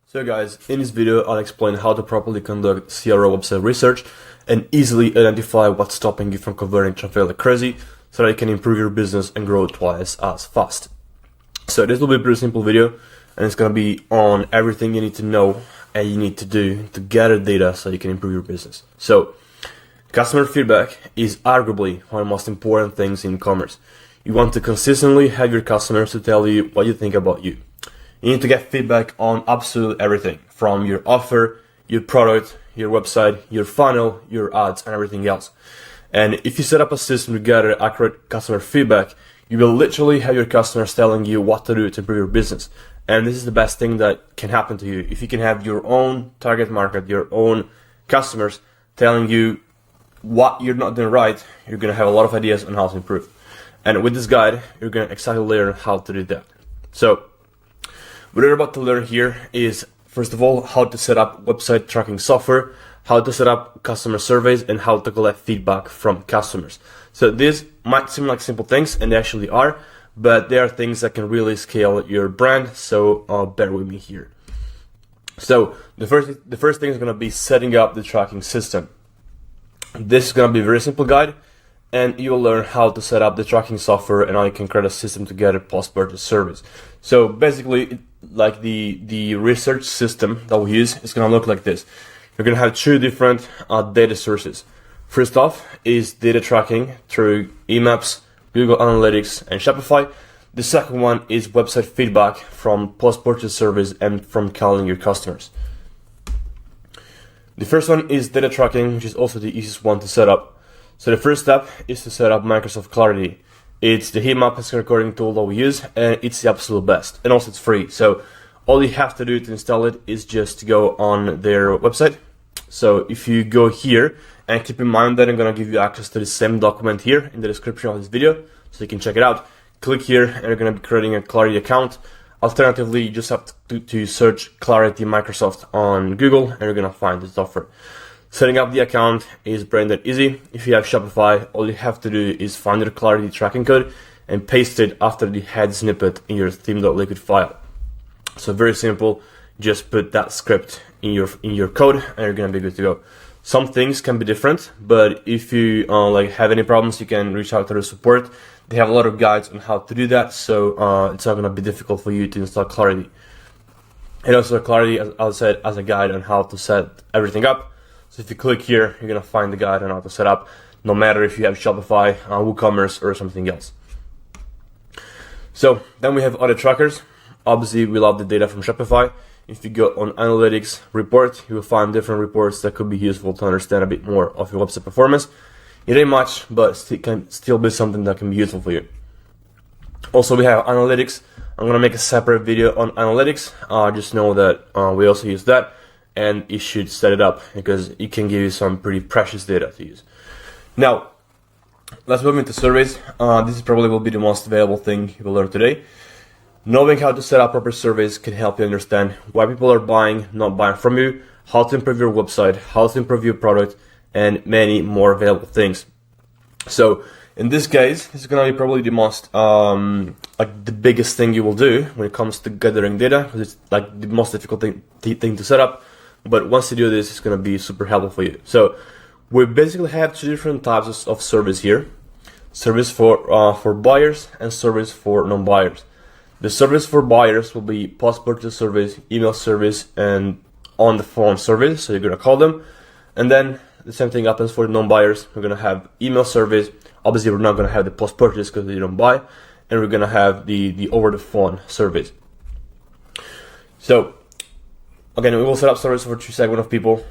So guys, in this video I'll explain how to properly conduct CRO website research and easily identify what's stopping you from converting traffic like crazy so that you can improve your business and grow twice as fast. So this will be a pretty simple video and it's going to be on everything you need to know and you need to do to gather data so you can improve your business. So customer feedback is arguably one of the most important things in commerce. You want to consistently have your customers to tell you what you think about you. You need to get feedback on absolutely everything, from your offer, your product, your website, your funnel, your ads, and everything else. And if you set up a system to gather accurate customer feedback, you will literally have your customers telling you what to do to improve your business. And this is the best thing that can happen to you. If you can have your own target market, your own customers telling you what you're not doing right, you're going to have a lot of ideas on how to improve. And with this guide, you're going to exactly learn how to do that. So what we're about to learn here is, first of all, how to set up website tracking software, how to set up customer surveys, and how to collect feedback from customers. So these might seem like simple things, and they actually are, but they are things that can really scale your brand, so bear with me here. So the first thing is going to be setting up the tracking system. This is going to be a very simple guide, and you will learn how to set up the tracking software and how you can create a system to get a post-purchase service. So basically, like the research system that we use is going to look like this. You're going to have two different data sources. First off is data tracking through Emaps, Google Analytics, and Shopify. The second one is website feedback from post-purchase service and from calling your customers. The first one is data tracking, which is also the easiest one to set up. So the first step is to set up Microsoft Clarity. It's the heat map and recording tool that we use, and it's the absolute best. And also it's free. So all you have to do to install it is just to go on their website. So if you go here, and keep in mind that I'm going to give you access to the same document here in the description of this video, so you can check it out. Click here, and you're going to be creating a Clarity account. Alternatively, you just have to search Clarity Microsoft on Google, and you're going to find the software. Setting up the account is brand that easy. If you have Shopify, all you have to do is find your Clarity tracking code and paste it after the head snippet in your theme.liquid file. So very simple, just put that script in your code and you're gonna be good to go. Some things can be different, but if you have any problems, you can reach out to the support. They have a lot of guides on how to do that, so it's not gonna be difficult for you to install Clarity. And also Clarity, as I said, as a guide on how to set everything up. So if you click here, you're going to find the guide on how to set up, no matter if you have Shopify, WooCommerce, or something else. So then we have other trackers. Obviously, we love the data from Shopify. If you go on Analytics report, you will find different reports that could be useful to understand a bit more of your website performance. It ain't much, but it can still be something that can be useful for you. Also, we have Analytics. I'm going to make a separate video on Analytics. Just know that we also use that. And you should set it up because it can give you some pretty precious data to use. Now, let's move into surveys. This probably will be the most valuable thing you will learn today. Knowing how to set up proper surveys can help you understand why people are buying, not buying from you, how to improve your website, how to improve your product, and many more valuable things. So in this case, it's going to be probably the most, the biggest thing you will do when it comes to gathering data, because it's like the most difficult thing to set up. But once you do this, it's going to be super helpful for you. So we basically have two different types of service here. Service for buyers and service for non-buyers. The service for buyers will be post-purchase service, email service, and on-the-phone service. So you're going to call them. And then the same thing happens for the non-buyers. We're going to have email service. Obviously, we're not going to have the post-purchase because they don't buy. And we're going to have the over-the-phone service. So again, we will set up service for two segments of people,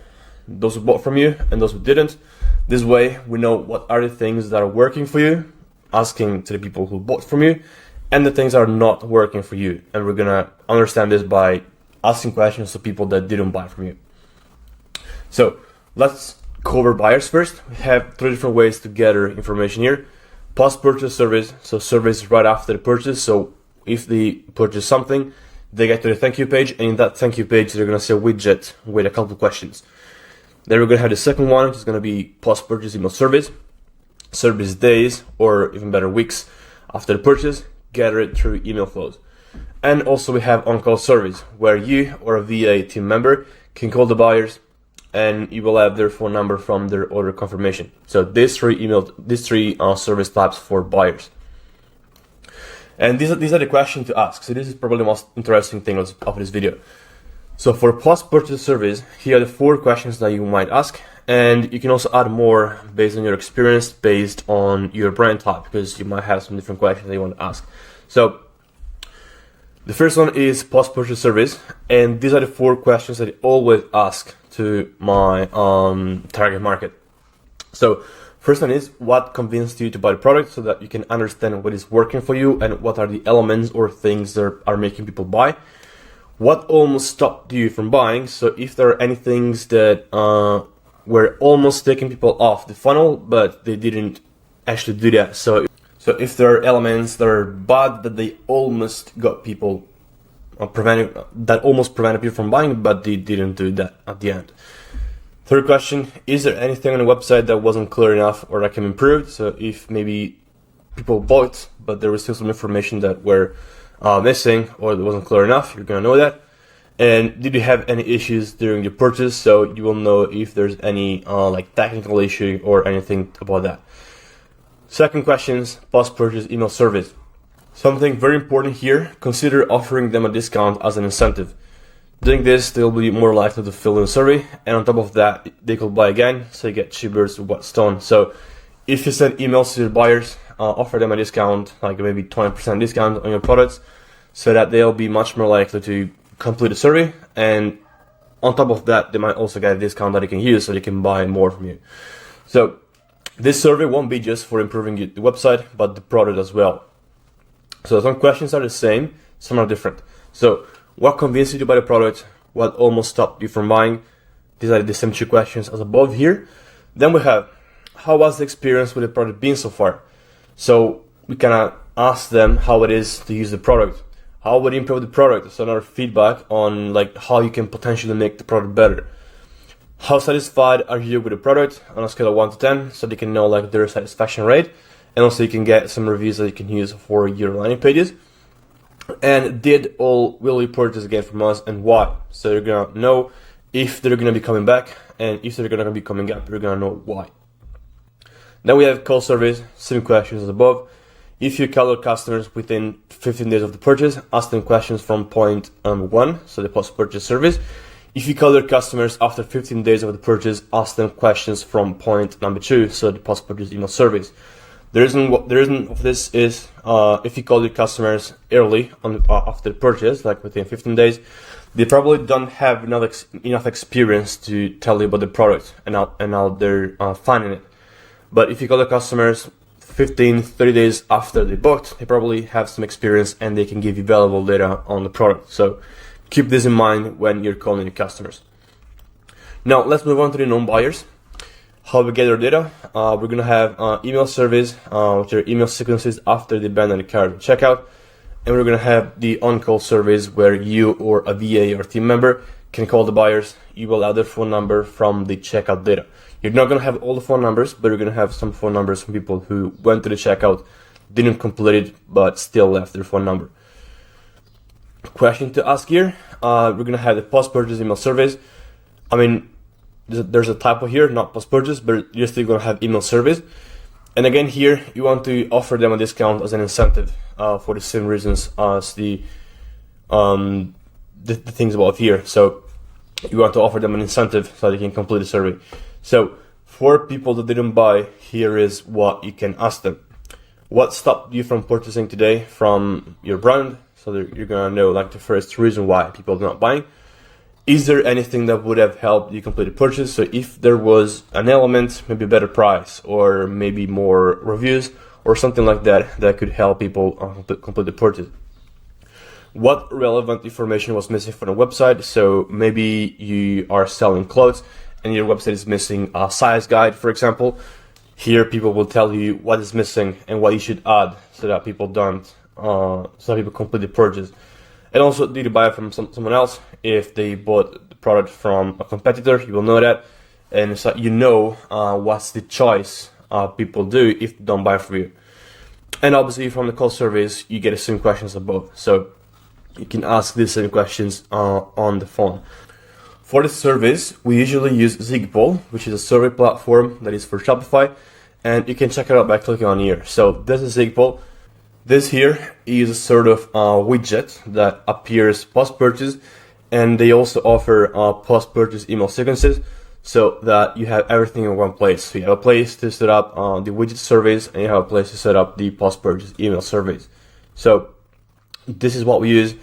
those who bought from you and those who didn't. This way, we know what are the things that are working for you, asking to the people who bought from you, and the things that are not working for you. And we're going to understand this by asking questions to people that didn't buy from you. So let's cover buyers first. We have three different ways to gather information here. Post-purchase service, so service right after the purchase. So if they purchase something, they get to the thank you page, and in that thank you page, they're going to see a widget with a couple of questions. Then we're going to have the second one, which is going to be post-purchase email service days, or even better, weeks after the purchase, gather it through email flows. And also we have on-call service, where you or a VA team member can call the buyers and you will have their phone number from their order confirmation. So these three service types for buyers. And these are the questions to ask. So this is probably the most interesting thing of this video. So for post-purchase service, here are the 4 questions that you might ask, and you can also add more based on your experience, based on your brand type, because you might have some different questions that you want to ask. So the first one is post-purchase service, and these are the 4 questions that I always ask to my target market. So first one is, what convinced you to buy the product, so that you can understand what is working for you and what are the elements or things that are making people buy. What almost stopped you from buying? So if there are any things that were almost taking people off the funnel, but they didn't actually do that. So if there are elements that are bad, that they almost got people almost prevented people from buying, but they didn't do that at the end. Third question, is there anything on the website that wasn't clear enough or that can be improved? So if maybe people bought, but there was still some information that were missing or that wasn't clear enough, you're gonna know that. And did you have any issues during the purchase? So you will know if there's any like technical issue or anything about that. Second question is post-purchase email service. Something very important here, consider offering them a discount as an incentive. Doing this, they'll be more likely to fill in the survey, and on top of that, they could buy again, so you get 2 birds with one stone. So if you send emails to your buyers, offer them a discount, like maybe 20% discount on your products, so that they'll be much more likely to complete the survey, and on top of that, they might also get a discount that they can use so they can buy more from you. So this survey won't be just for improving the website, but the product as well. So some questions are the same, some are different. So what convinced you to buy the product? What almost stopped you from buying? These are the same 2 questions as above here. Then we have, how was the experience with the product been so far? So we can ask them how it is to use the product. How would you improve the product? So another feedback on like how you can potentially make the product better. How satisfied are you with the product on a scale of 1 to 10, so they can know like their satisfaction rate, and also you can get some reviews that you can use for your landing pages. And will you purchase again from us and why? So you're gonna know if they're gonna be coming back, and if they're gonna be coming up, you're gonna know why. Then we have call surveys, same questions as above. If you call your customers within 15 days of the purchase, ask them questions from point 1, so the post-purchase service. If you call your customers after 15 days of the purchase, ask them questions from point number 2, so the post-purchase email service. The reason of this is if you call your customers early after the purchase, like within 15 days, they probably don't have enough experience to tell you about the product and how they're finding it. But if you call the customers 15, 30 days after they booked, they probably have some experience and they can give you valuable data on the product. So keep this in mind when you're calling your customers. Now let's move on to the non-buyers. How we get our data? We're gonna have email surveys, which are email sequences after they abandon the cart at checkout, and we're gonna have the on-call surveys where you or a VA or team member can call the buyers. You will add their phone number from the checkout data. You're not gonna have all the phone numbers, but you're gonna have some phone numbers from people who went to the checkout, didn't complete it, but still left their phone number. Question to ask here: we're gonna have the post-purchase email surveys. I mean, there's a typo here, not post-purchase, but you're still going to have email surveys. And again here, you want to offer them a discount as an incentive for the same reasons as the things above here. So you want to offer them an incentive so they can complete the survey. So for people that didn't buy, here is what you can ask them. What stopped you from purchasing today from your brand? So you're going to know like the first reason why people are not buying. Is there anything that would have helped you complete the purchase? So if there was an element, maybe a better price or maybe more reviews or something like that, that could help people complete the purchase. What relevant information was missing from the website? So maybe you are selling clothes and your website is missing a size guide, for example. Here people will tell you what is missing and what you should add so that people complete the purchase. And also, did you buy it from someone else? If they bought the product from a competitor, you will know that. And so you know what's the choice people do if they don't buy from you. And obviously, from the call surveys, you get the same questions above. So you can ask these same questions on the phone. For the surveys, we usually use Zigpoll, which is a survey platform that is for Shopify, and you can check it out by clicking on here. So this is Zigpoll. This here is a sort of widget that appears post-purchase, and they also offer post-purchase email sequences so that you have everything in one place. So you have a place to set up the widget surveys, and you have a place to set up the post-purchase email surveys. So this is what we use.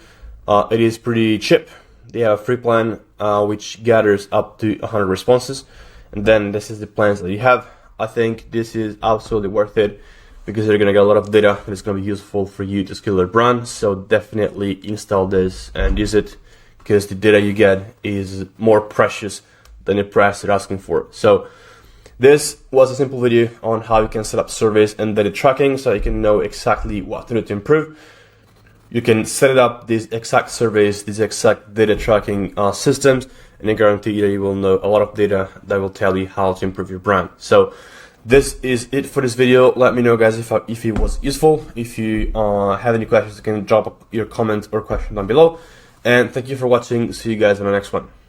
It is pretty cheap. They have a free plan which gathers up to 100 responses, and then this is the plans that you have. I think this is absolutely worth it because you're gonna get a lot of data that is gonna be useful for you to scale your brand. So definitely install this and use it because the data you get is more precious than the price they're asking for. So this was a simple video on how you can set up surveys and data tracking so you can know exactly what to do to improve. You can set it up, these exact surveys, these exact data tracking systems, and I guarantee that you will know a lot of data that will tell you how to improve your brand. So this is it for this video. Let me know, guys, if it was useful. If you have any questions, you can drop your comment or question down below. And thank you for watching. See you guys in the next one.